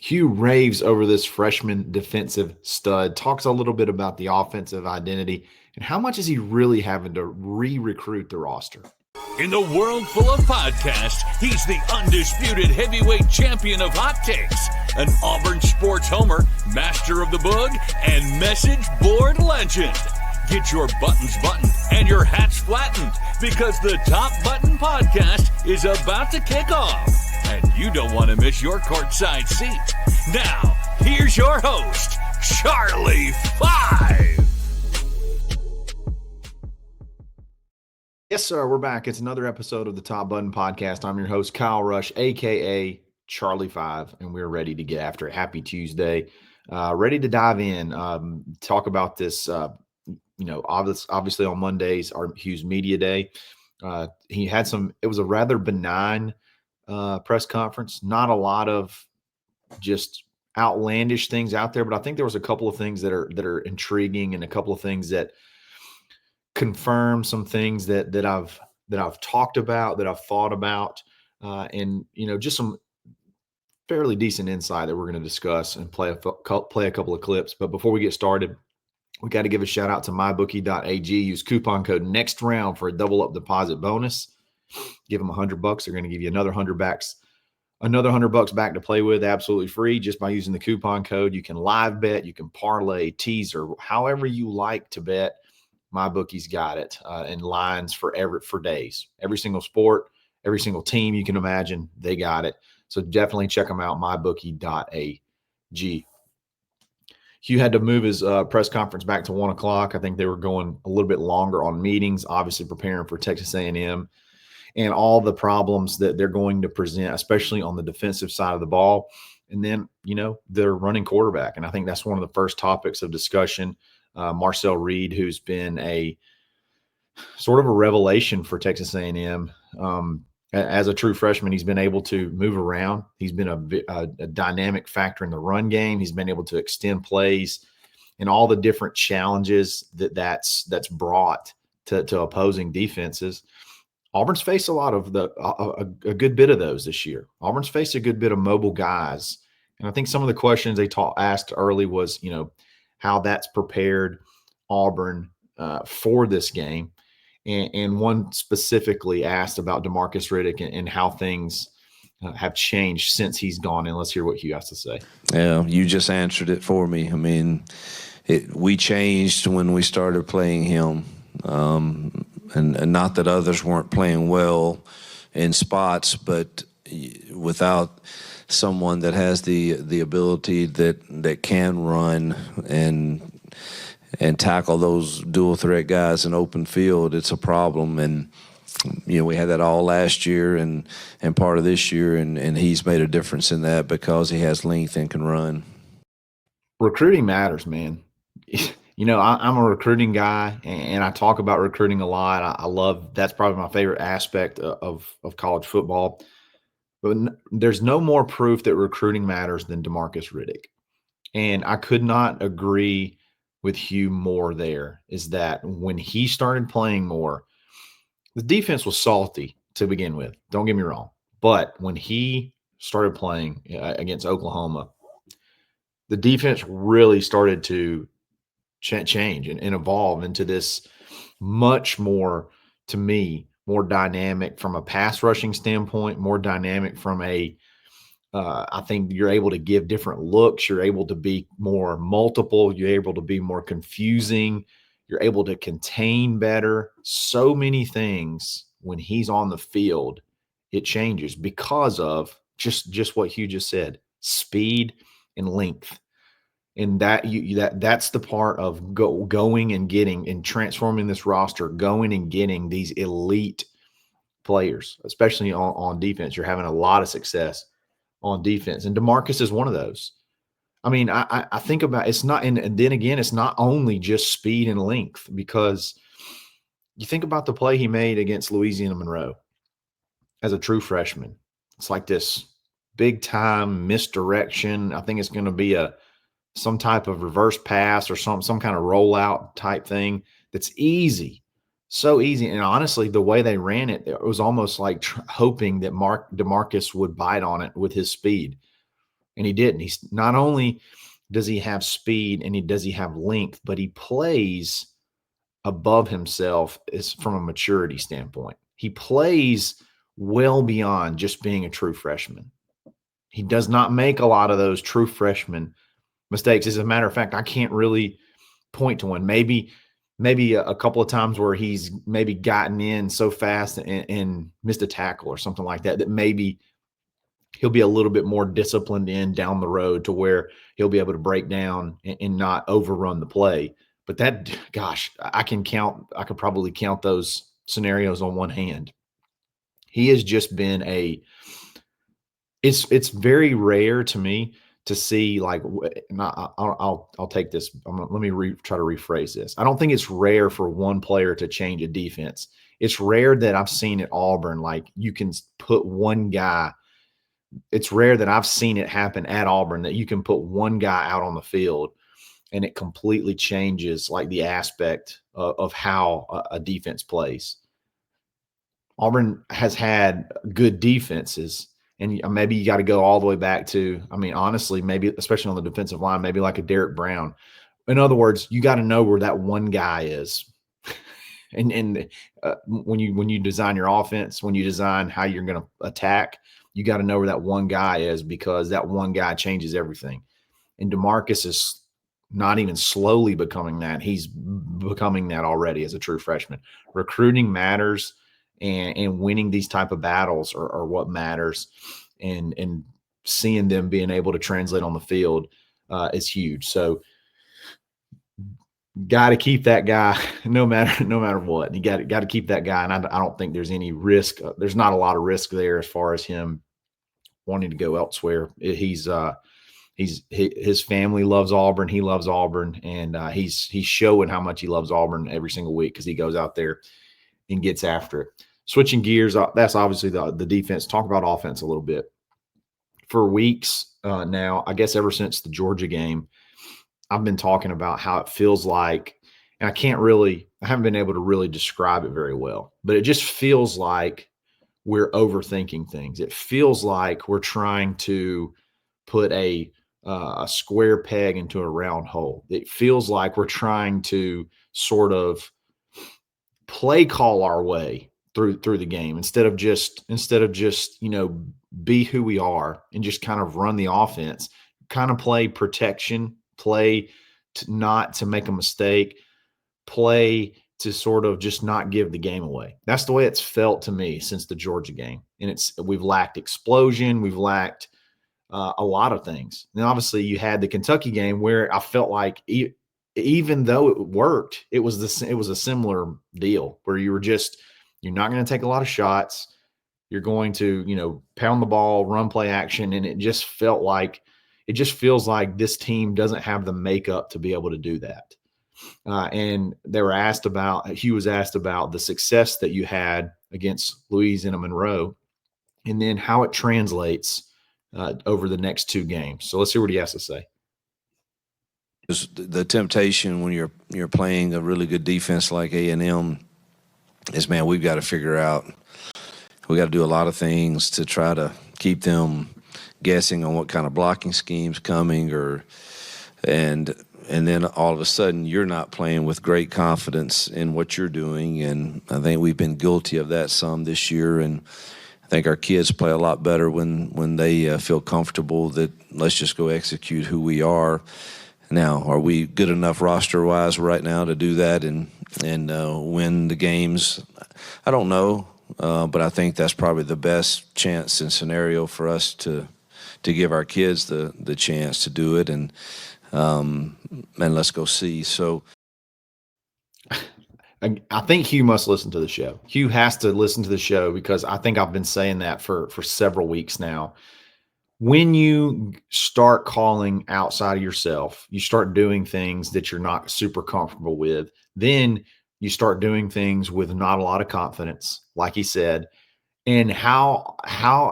Hugh raves over this freshman defensive stud, talks a little bit about the offensive identity, and how much is he really having to re-recruit the roster. In the world full of podcasts, he's the undisputed heavyweight champion of hot takes, an Auburn sports homer, master of the boog, and message board legend. Get your buttons buttoned and your hats flattened, because the Top Button Podcast is about to kick off, and you don't want to miss your courtside seat. Now, here's your host, Charlie Five. Yes, sir. We're back. It's another episode of the Top Button Podcast. I'm your host, Kyle Rush, a.k.a. Charlie Five, and we're ready to get after it. Happy Tuesday. Ready to dive in, talk about this, obviously on Mondays, our Hugh's Media Day. He had it was a rather benign press conference. Not a lot of just outlandish things out there, but I think there was a couple of things that are intriguing, and a couple of things that confirm some things that I've talked about, that I've thought about, and just some fairly decent insight that we're going to discuss and play a couple of clips. But before we get started, we got to give a shout out to MyBookie.ag. Use coupon code NEXTROUND for a double up deposit bonus. Give them $100. They're going to give you another $100 back to play with, absolutely free, just by using the coupon code. You can live bet, you can parlay, teaser, however you like to bet. MyBookie's got it, in lines for days. Every single sport, every single team you can imagine, they got it. So definitely check them out, mybookie.ag. Hugh had to move his press conference back to 1 o'clock. I think they were going a little bit longer on meetings, obviously preparing for Texas A&M and all the problems that they're going to present, especially on the defensive side of the ball. And then, they're running quarterback. And I think that's one of the first topics of discussion. Marcel Reed, who's been a sort of a revelation for Texas A&M. As a true freshman, he's been able to move around. He's been a dynamic factor in the run game. He's been able to extend plays and all the different challenges that's brought to opposing defenses. Auburn's faced a lot of a good bit of those this year. Auburn's faced a good bit of mobile guys. And I think some of the questions they asked early was, how that's prepared Auburn for this game. And one specifically asked about Demarcus Riddick and how things have changed since he's gone in. Let's hear what Hugh has to say. Yeah, you just answered it for me. I mean, we changed when we started playing him. And not that others weren't playing well in spots, but without someone that has the ability that can run and tackle those dual threat guys in open field, it's a problem. And we had that all last year and part of this year, and he's made a difference in that because he has length and can run. Recruiting matters, man. I'm a recruiting guy, and I talk about recruiting a lot. I love, that's probably my favorite aspect of college football. But there's no more proof that recruiting matters than Demarcus Riddick. And I could not agree with Hugh more there, is that when he started playing more, the defense was salty to begin with. Don't get me wrong. But when he started playing against Oklahoma, the defense really started to change and evolve into this much more, to me, more dynamic from a pass rushing standpoint, more dynamic from I think you're able to give different looks. You're able to be more multiple. You're able to be more confusing. You're able to contain better. So many things when he's on the field, it changes because of just what Hugh just said, speed and length. And that's the part of going and getting and transforming this roster, going and getting these elite players, especially on defense. You're having a lot of success on defense. And Demarcus is one of those. I mean, I think about it's not, and then again, it's not only just speed and length, because you think about the play he made against Louisiana Monroe as a true freshman. It's like this big time misdirection. I think it's going to be some type of reverse pass or some kind of rollout type thing that's easy, so easy. And honestly, the way they ran it, it was almost like hoping that Demarcus would bite on it with his speed. and he didn't. He's not only does he have speed and does he have length, but he plays above himself is from a maturity standpoint. He plays well beyond just being a true freshman. He does not make a lot of those true freshman mistakes. As a matter of fact, I can't really point to one. Maybe a couple of times where he's maybe gotten in so fast and missed a tackle or something like that, that maybe he'll be a little bit more disciplined in down the road to where he'll be able to break down and not overrun the play. But that, gosh, I could probably count those scenarios on one hand. He has just been it's very rare to me to see, like, I'll take this. Let me try to rephrase this. I don't think it's rare for one player to change a defense. It's rare that I've seen at Auburn, like, you can put one guy. It's rare that I've seen it happen at Auburn that you can put one guy out on the field and it completely changes, like, the aspect of how a defense plays. Auburn has had good defenses, and maybe you got to go all the way back to, I mean, honestly, maybe especially on the defensive line, maybe like a Derek Brown. In other words, you got to know where that one guy is. and when you design your offense, when you design how you're going to attack, you got to know where that one guy is, because that one guy changes everything. And Demarcus is not even slowly becoming that. He's becoming that already as a true freshman. Recruiting matters, and winning these type of battles are what matters. And seeing them being able to translate on the field is huge. So got to keep that guy no matter what. You got to keep that guy. And I don't think there's any risk. There's not a lot of risk there as far as him wanting to go elsewhere. His family loves Auburn. He loves Auburn, and he's showing how much he loves Auburn every single week, because he goes out there and gets after it. Switching gears, that's obviously the defense. Talk about offense a little bit. For weeks now, I guess ever since the Georgia game, I've been talking about how it feels like, and I haven't been able to really describe it very well, but it just feels like we're overthinking things. It feels like we're trying to put a square peg into a round hole. It feels like we're trying to sort of play call our way through the game instead of just be who we are and just kind of run the offense, kind of play protection, play not to make a mistake, play to sort of just not give the game away. That's the way it's felt to me since the Georgia game. And we've lacked explosion. We've lacked a lot of things. And obviously you had the Kentucky game where I felt like even though it worked, it was a similar deal where you're not going to take a lot of shots. You're going to, pound the ball, run play action. And it just feels like this team doesn't have the makeup to be able to do that. And Hugh was asked about the success that you had against Louisiana Monroe, and then how it translates over the next two games. So let's see what he has to say. The temptation when you're playing a really good defense like A&M is, man, we've got to figure out, we got to do a lot of things to try to keep them guessing on what kind of blocking scheme's coming, and then all of a sudden you're not playing with great confidence in what you're doing. And I think we've been guilty of that some this year, and I think our kids play a lot better when they feel comfortable that let's just go execute who we are. Now, are we good enough roster-wise right now to do that and win the games? I don't know, but I think that's probably the best chance and scenario for us to give our kids the chance to do it, and let's go see. So I think Hugh must listen to the show. Hugh has to listen to the show, because I think I've been saying that for several weeks now. When you start calling outside of yourself, you start doing things that you're not super comfortable with, then you start doing things with not a lot of confidence, like he said. And how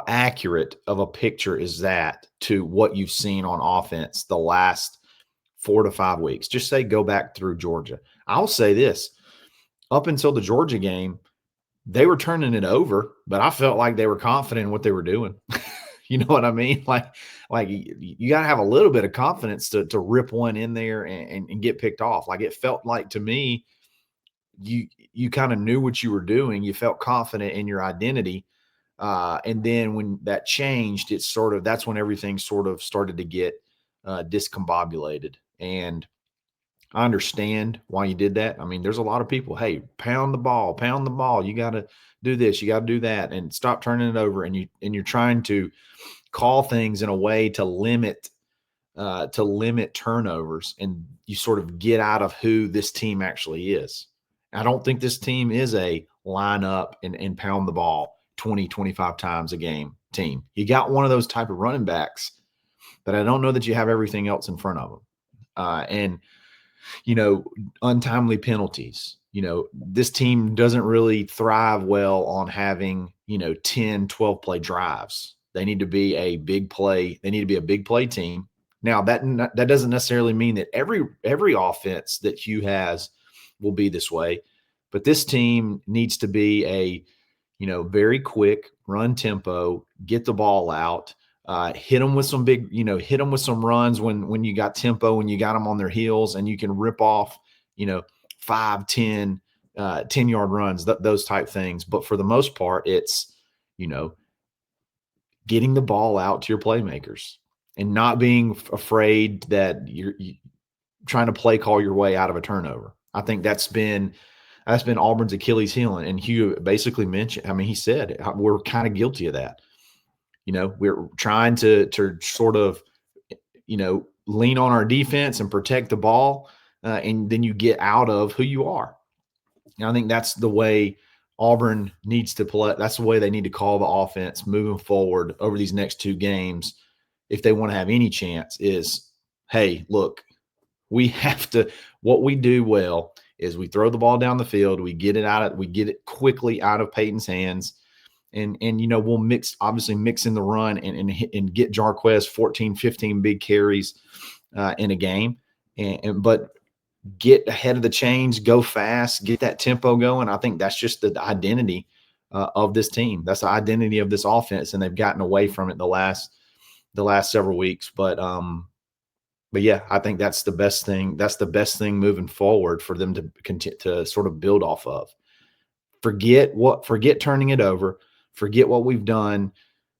accurate of a picture is that to what you've seen on offense the last 4 to 5 weeks? Just say go back through Georgia. I'll say this. Up until the Georgia game, they were turning it over, but I felt like they were confident in what they were doing. You know what I mean? Like you got to have a little bit of confidence to rip one in there and get picked off. Like it felt like to me, you kind of knew what you were doing. You felt confident in your identity. And then when that changed, that's when everything sort of started to get discombobulated. And I understand why you did that. I mean, there's a lot of people, hey, pound the ball, pound the ball. You got to do this, you got to do that, and stop turning it over. And you're trying to call things in a way to limit turnovers, and you sort of get out of who this team actually is. I don't think this team is a line up and pound the ball 20, 25 times a game team. You got one of those type of running backs, but I don't know that you have everything else in front of them. And untimely penalties. This team doesn't really thrive well on having, 10, 12 play drives. They need to be a big play. They need to be a big play team. Now that doesn't necessarily mean that every offense that Hugh has will be this way, but this team needs to be a, very quick run tempo, get the ball out, hit them with some hit them with some runs when you got tempo, when you got them on their heels, and you can rip off, 5, 10, 10-yard runs, those type things. But for the most part, it's, getting the ball out to your playmakers and not being afraid that you're trying to play call your way out of a turnover. I think that's been Auburn's Achilles heel. And Hugh basically mentioned, he said, we're kind of guilty of that. We're trying to sort of, lean on our defense and protect the ball, and then you get out of who you are. And I think that's the way Auburn needs to play. That's the way they need to call the offense moving forward over these next 2 games if they want to have any chance is, hey, look, we have to – what we do well is we throw the ball down the field, we get it quickly out of Peyton's hands. And we'll mix in the run and get Jarquez 14, 15 big carries in a game. But get ahead of the chains, go fast, get that tempo going. I think that's just the identity of this team. That's the identity of this offense, and they've gotten away from it the last several weeks. But yeah, I think that's the best thing. That's the best thing moving forward for them to continue to sort of build off of. Forget turning it over. Forget what we've done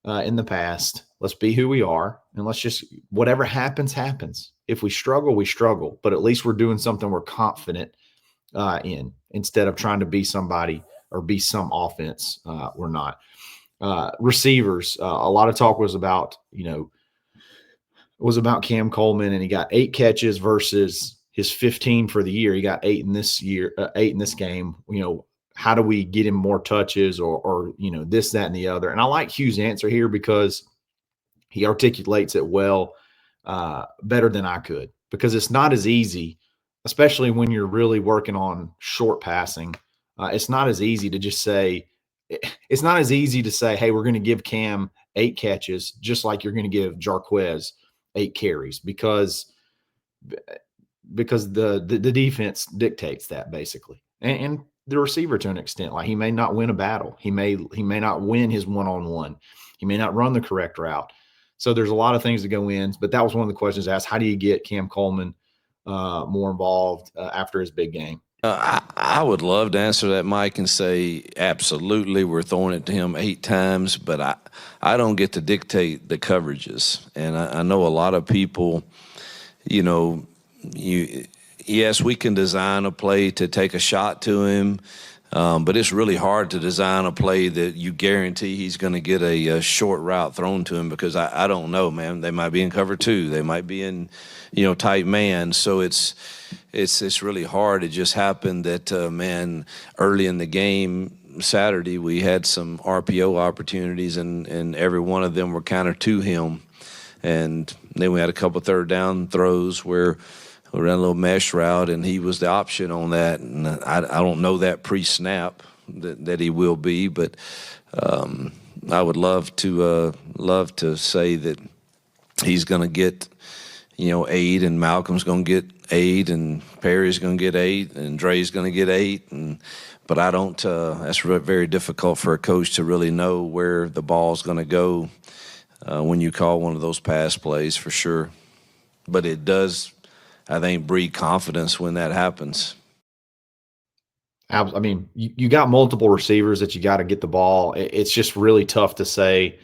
in the past. Let's be who we are, and let's just whatever happens, happens. If we struggle, we struggle, but at least we're doing something we're confident in instead of trying to be somebody or be some offense we're not. Receivers, a lot of talk was about Cam Coleman, and he got 8 catches versus his 15 for the year. He got 8 in this game. How do we get him more touches or this, that, and the other? And I like Hugh's answer here because he articulates it well, better than I could, because it's not as easy, especially when you're really working on short passing. It's not as easy to just say, hey, we're going to give Cam 8 catches, just like you're going to give Jarquez 8 carries, because the defense dictates that basically. And the receiver to an extent, like he may not win a battle. He may not win his one-on-one. He may not run the correct route. So there's a lot of things that go in, but that was one of the questions asked. How do you get Cam Coleman more involved after his big game? I would love to answer that, Mike, and say absolutely we're throwing it to him 8 times, but I don't get to dictate the coverages. And I know a lot of people, yes, we can design a play to take a shot to him, but it's really hard to design a play that you guarantee he's going to get a short route thrown to him, because I don't know, man. They might be in cover 2. They might be in, tight man. So it's really hard. It just happened that, early in the game Saturday, we had some RPO opportunities, and every one of them were kind of to him. And then we had a couple third down throws where we ran a little mesh route, and he was the option on that. And I don't know that pre-snap that he will be, but I would love to say that he's going to get 8, and Malcolm's going to get 8, and Perry's going to get 8, and Dre's going to get 8, but I don't. That's very difficult for a coach to really know where the ball's going to go when you call one of those pass plays for sure. But it does, I think, breed confidence when that happens. I mean, you got multiple receivers that you got to get the ball. It's just really tough to say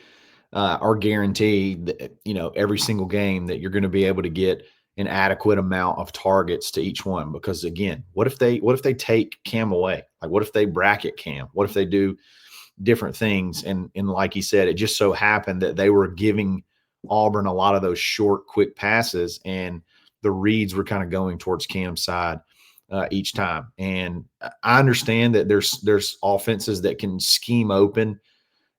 or guarantee that, every single game that you're going to be able to get an adequate amount of targets to each one. Because again, what if they take Cam away? Like, what if they bracket Cam? What if they do different things? And like he said, it just so happened that they were giving Auburn a lot of those short, quick passes, and the reads were kind of going towards Cam's side each time. And I understand that there's offenses that can scheme open.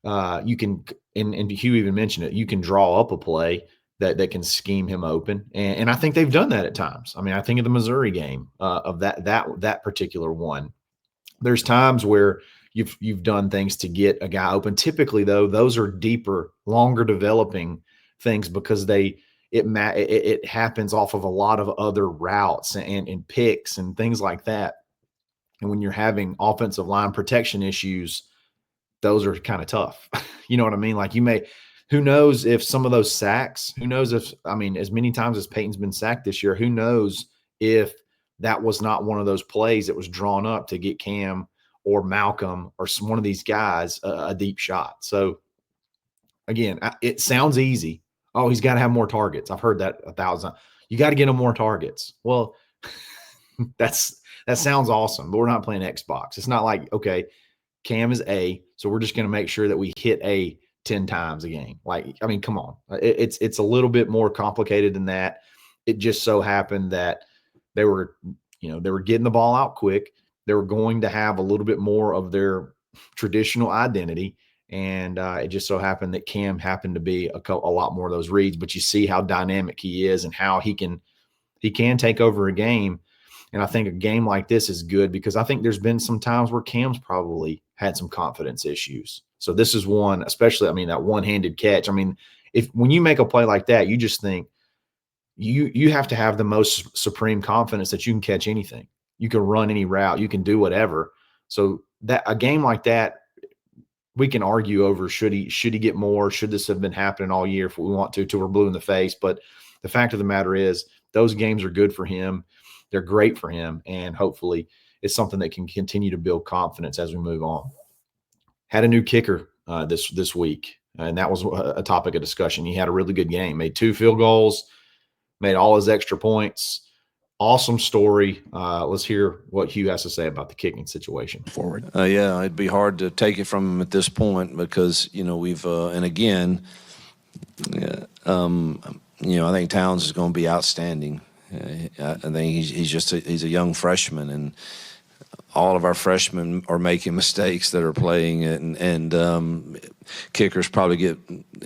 You can, and Hugh even mentioned it, you can draw up a play that can scheme him open. And I think they've done that at times. I mean, I think of the Missouri game of that particular one. There's times where you've done things to get a guy open. Typically, though, those are deeper, longer developing things because it happens off of a lot of other routes and picks and things like that. And when you're having offensive line protection issues, those are kind of tough. You know what I mean? Like who knows if some of those sacks, who knows if, I mean, as many times as Peyton's been sacked this year, who knows if that was not one of those plays that was drawn up to get Cam or Malcolm or one of these guys a deep shot. So again, it sounds easy. Oh, he's got to have more targets. I've heard that 1,000. You got to get him more targets. Well, that sounds awesome, but we're not playing Xbox. It's not like, okay, Cam is A, so we're just going to make sure that we hit A 10 times a game. Like, I mean, come on. It's a little bit more complicated than that. It just so happened that they were getting the ball out quick. They were going to have a little bit more of their traditional identity. And it just so happened that Cam happened to be a lot more of those reads. But you see how dynamic he is and how he can take over a game. And I think a game like this is good because I think there's been some times where Cam's probably had some confidence issues. So this is one, especially, I mean, that one-handed catch. I mean, when you make a play like that, you just think you have to have the most supreme confidence that you can catch anything. You can run any route. You can do whatever. So that a game like that, we can argue over should he get more? Should this have been happening all year if we want to till we're blue in the face? But the fact of the matter is those games are good for him. They're great for him, and hopefully it's something that can continue to build confidence as we move on. Had a new kicker this week, and that was a topic of discussion. He had a really good game, made 2 field goals, made all his extra points. Awesome story. Let's hear what Hugh has to say about the kicking situation forward. Yeah, it'd be hard to take it from him at this point because, we've and again, I think Towns is going to be outstanding. I think he's a young freshman, and all of our freshmen are making mistakes that are playing it, and kickers probably get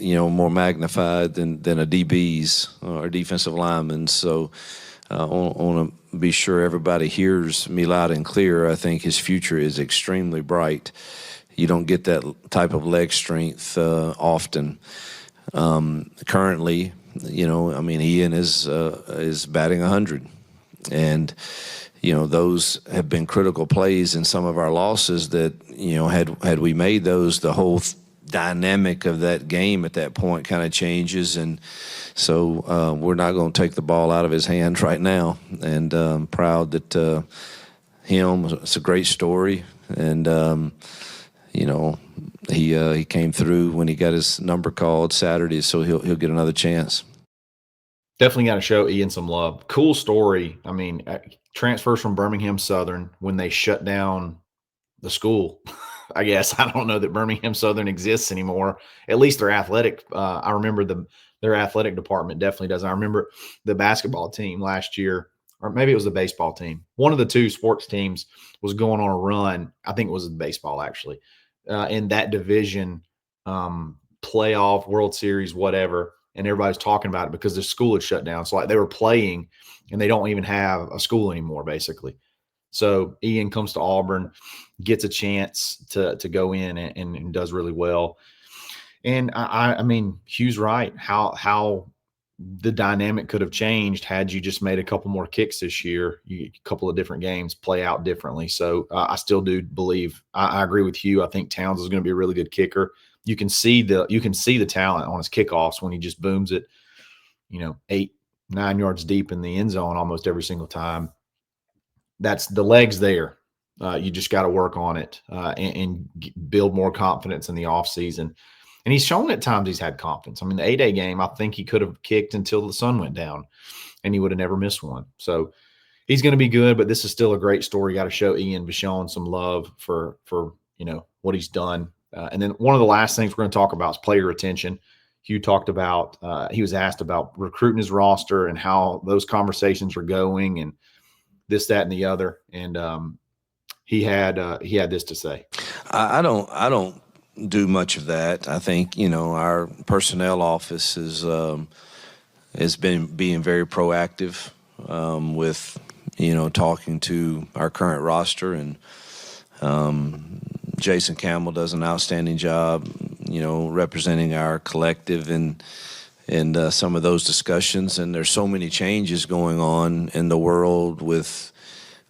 more magnified than a DBs or defensive linemen. So I want to be sure everybody hears me loud and clear. I think his future is extremely bright. You don't get that type of leg strength often. Currently, Ian is batting 100, and those have been critical plays in some of our losses that had we made those, the whole dynamic of that game at that point kind of changes, and so we're not going to take the ball out of his hands right now. And proud that it's a great story, and he came through when he got his number called Saturday, so he'll get another chance. Definitely got to show Ian some love. Cool story. I mean, transfers from Birmingham Southern when they shut down the school. I guess I don't know that Birmingham Southern exists anymore. At least their athletic. I remember their athletic department definitely does. I remember the basketball team last year, or maybe it was the baseball team. One of the two sports teams was going on a run. I think it was the baseball actually. In that division, playoff, World Series, whatever, and everybody's talking about it because the school had shut down. So like they were playing, and they don't even have a school anymore, basically. So Ian comes to Auburn, gets a chance to go in and does really well. And I mean, Hugh's right. How the dynamic could have changed had you just made a couple more kicks this year. A couple of different games play out differently. So I still do believe I agree with Hugh. I think Towns is going to be a really good kicker. You can see the talent on his kickoffs when he just booms it, 8-9 yards deep in the end zone almost every single time. That's the legs there. You just got to work on it and build more confidence in the offseason. And he's shown at times he's had confidence. I mean, the 8A game, I think he could have kicked until the sun went down, and he would have never missed one. So he's going to be good, but this is still a great story. Got to show Ian Vachon some love for what he's done. And then one of the last things we're going to talk about is player retention. Hugh talked about he was asked about recruiting his roster and how those conversations are going and this, that, and the other. And he had this to say. I don't do much of that. I think, our personnel office has been being very proactive with, talking to our current roster, and Jason Campbell does an outstanding job, representing our collective and some of those discussions. And there's so many changes going on in the world with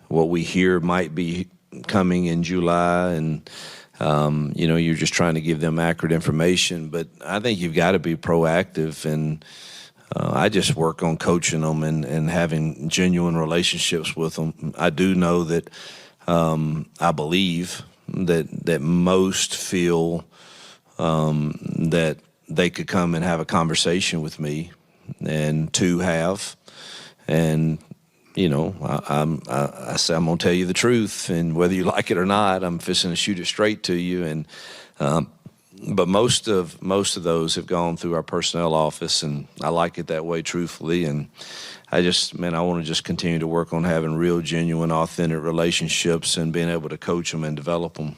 what we hear might be coming in July, and you're just trying to give them accurate information. But I think you've got to be proactive, and I just work on coaching them and having genuine relationships with them. I do know that I believe that most feel that they could come and have a conversation with me, and two have. And I say I'm gonna tell you the truth, and whether you like it or not, I'm fixing to shoot it straight to you. And but most of those have gone through our personnel office, and I like it that way, truthfully. And I want to just continue to work on having real, genuine, authentic relationships and being able to coach them and develop them.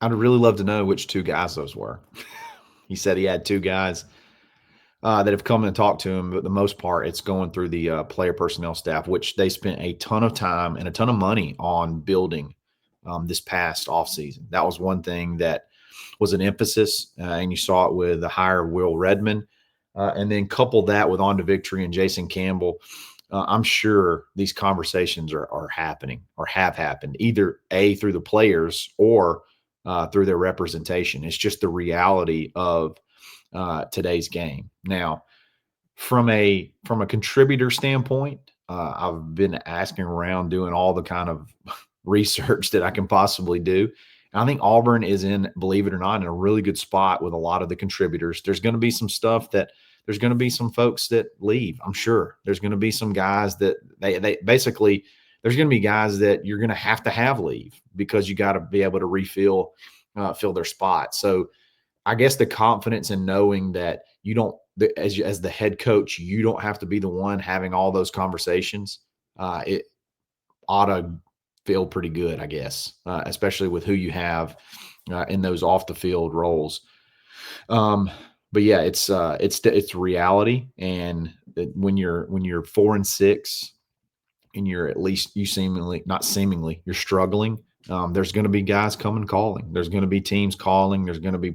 I'd really love to know which two guys those were. He said he had two guys that have come and talked to him, but the most part, it's going through the player personnel staff, which they spent a ton of time and a ton of money on building this past offseason. That was one thing that was an emphasis, and you saw it with the hire of Will Redmond, and then couple that with On to Victory and Jason Campbell. I'm sure these conversations are happening or have happened, either through the players or through their representation. It's just the reality of today's game. Now, from a contributor standpoint, I've been asking around, doing all the kind of research that I can possibly do. And I think Auburn is in, believe it or not, in a really good spot with a lot of the contributors. There's going to be some stuff there's going to be some folks that leave. I'm sure there's going to be some guys that they basically, there's going to be guys that you're going to have leave because you got to be able to fill their spot. So I guess the confidence in knowing that you don't, as the head coach, you don't have to be the one having all those conversations. It ought to feel pretty good, I guess, especially with who you have in those off the field roles. But yeah, it's reality. And when you're 4-6 and you're at least you're struggling. There's going to be guys coming calling. There's going to be teams calling. There's going to be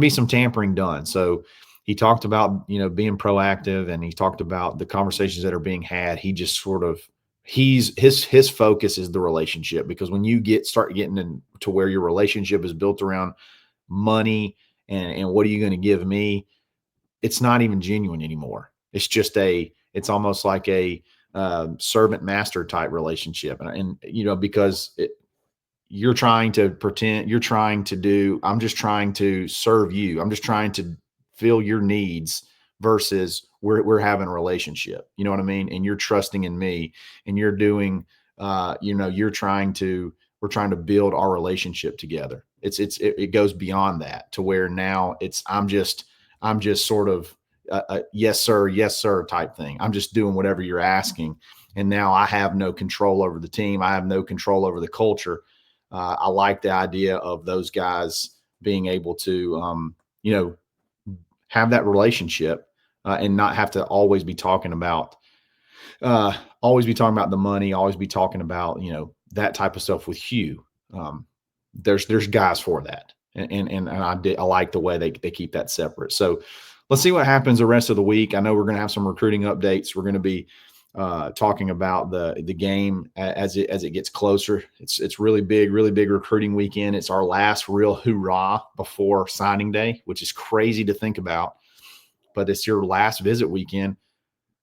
some tampering done. So he talked about, being proactive, and he talked about the conversations that are being had. He just sort of, his focus is the relationship, because when you start getting into where your relationship is built around money and what are you going to give me, it's not even genuine anymore. It's just it's almost like a servant master type relationship. And because you're trying to pretend, I'm just trying to serve you. I'm just trying to fill your needs versus we're having a relationship. You know what I mean? And you're trusting in me, and you're doing, we're trying to build our relationship together. It goes beyond that to where now I'm just sort of a yes sir type thing. I'm just doing whatever you're asking. And now I have no control over the team. I have no control over the culture. I like the idea of those guys being able to, have that relationship and not have to always be talking about the money, always be talking about, that type of stuff with Hugh. There's guys for that. And I like the way they keep that separate. So let's see what happens the rest of the week. I know we're going to have some recruiting updates. We're going to be talking about the game as it gets closer. It's really big recruiting weekend. It's our last real hoorah before signing day, which is crazy to think about. But it's your last visit weekend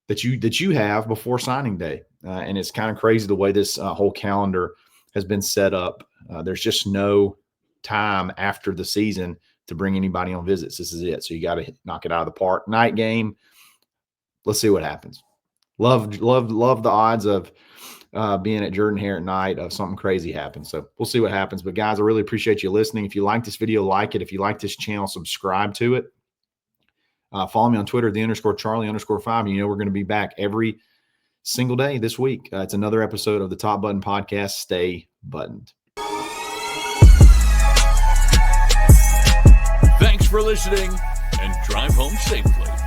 that you have before signing day, and it's kind of crazy the way this whole calendar has been set up. There's just no time after the season to bring anybody on visits. This is it. So you got to knock it out of the park. Night game. Let's see what happens. Love the odds of being at Jordan-Hare at night of something crazy happens. So we'll see what happens. But guys, I really appreciate you listening. If you like this video, like it. If you like this channel, subscribe to it. Follow me on Twitter, _Charlie_5. You know, we're going to be back every single day this week. It's another episode of the Top Button Podcast. Stay buttoned. Thanks for listening, and drive home safely.